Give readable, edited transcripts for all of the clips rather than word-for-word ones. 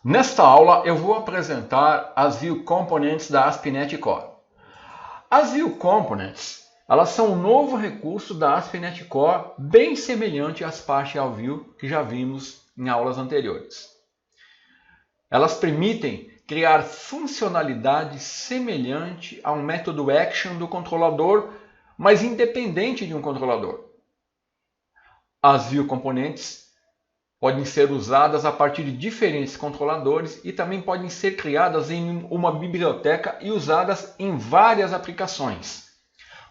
Nesta aula eu vou apresentar as View Components da ASP.NET Core. As View Components, elas são um novo recurso da ASP.NET Core, bem semelhante às Partial View que já vimos em aulas anteriores. Elas permitem criar funcionalidade semelhante a um método action do controlador, mas independente de um controlador. As View Components podem ser usadas a partir de diferentes controladores e também podem ser criadas em uma biblioteca e usadas em várias aplicações.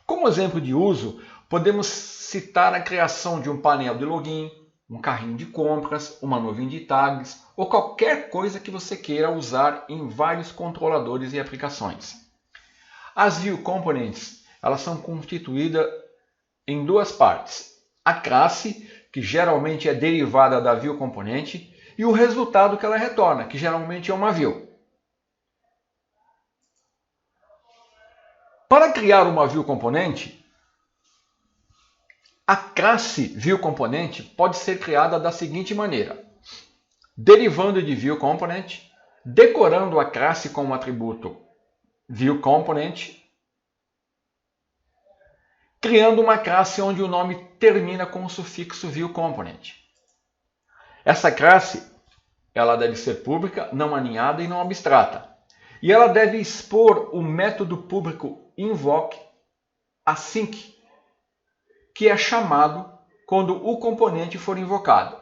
Como exemplo de uso, podemos citar a criação de um painel de login, um carrinho de compras, uma nuvem de tags ou qualquer coisa que você queira usar em vários controladores e aplicações. As View Components, elas são constituídas em duas partes: a classe, que geralmente é derivada da View Component, e o resultado que ela retorna, que geralmente é uma View. Para criar uma View Component, a classe View Component pode ser criada da seguinte maneira: derivando de View Component, decorando a classe com o atributo View Component, criando uma classe onde o nome termina com o sufixo View Component. Essa classe ela deve ser pública, não aninhada e não abstrata. E ela deve expor o método público invoke_async, que é chamado quando o componente for invocado.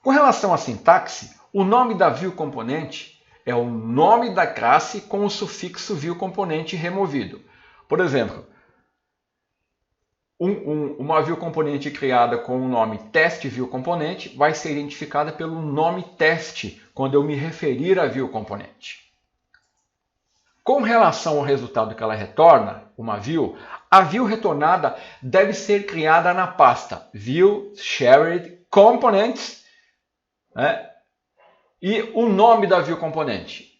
Com relação à sintaxe, o nome da View Component é o nome da classe com o sufixo View Component removido. Por exemplo, uma View Component criada com o nome test View Component vai ser identificada pelo nome teste quando eu me referir à View Component. Com relação ao resultado que ela retorna, uma View, a View retornada deve ser criada na pasta View Shared Components, né? E o nome da View Component.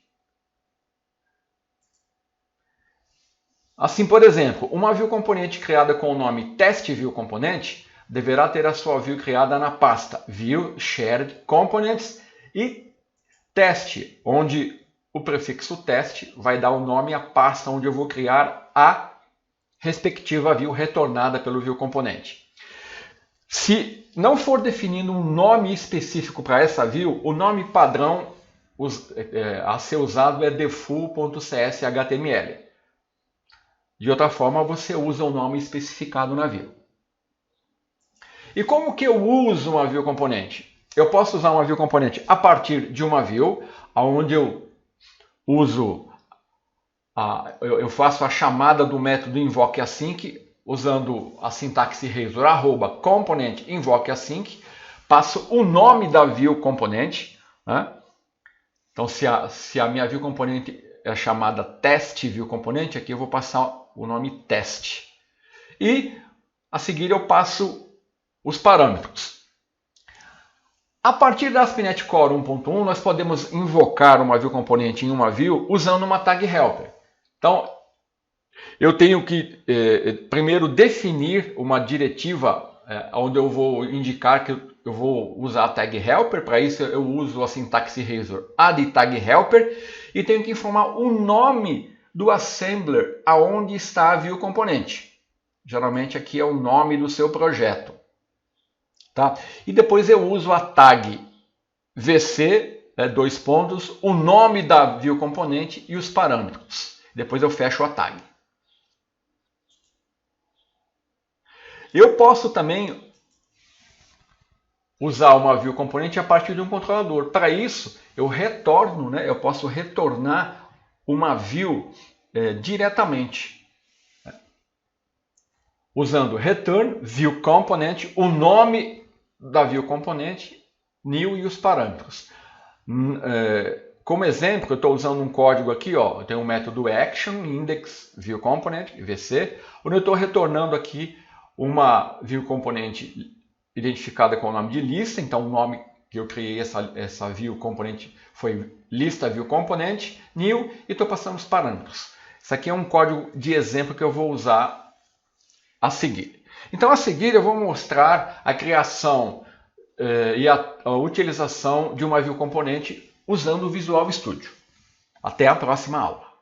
Assim, por exemplo, uma View Component criada com o nome TestViewComponent deverá ter a sua View criada na pasta View Shared Components e Test, onde o prefixo test vai dar o nome à pasta onde eu vou criar a respectiva View retornada pelo View Component. Se não for definido um nome específico para essa View, o nome padrão a ser usado é default.cshtml. De outra forma, você usa o nome especificado na View. E como que eu uso uma View Component? Eu posso usar uma View Component a partir de uma View, onde eu faço a chamada do método invoke_async, usando a sintaxe razor, @component invoke_async, passo o nome da View Component, né? Então, se a minha View Component é chamada TestViewComponent, aqui eu vou passar o nome test. E a seguir eu passo os parâmetros. A partir da ASP.NET Core 1.1, nós podemos invocar uma View Component em uma View usando uma tag helper. Então, eu tenho que primeiro definir uma diretiva onde eu vou indicar que eu vou usar a tag helper. Para isso eu uso a sintaxe razor add tag helper e tenho que informar o nome do assembler aonde está a View Component. Geralmente aqui é o nome do seu projeto. Tá? E depois eu uso a tag vc, o nome da View Component e os parâmetros. Depois eu fecho a tag. Eu posso também usar uma View Component a partir de um controlador. Para isso, eu posso retornar uma View diretamente, usando return View Component, o nome da View Component, new e os parâmetros. Como exemplo, eu estou usando um código aqui, eu tenho um método action index View Component, vc, onde eu estou retornando aqui uma View Component identificada com o nome de lista. Então o nome que eu criei essa View Component foi lista View Component, new, e estou passando os parâmetros. Isso aqui é um código de exemplo que eu vou usar a seguir. Então a seguir eu vou mostrar a criação e a utilização de uma View Component usando o Visual Studio. Até a próxima aula.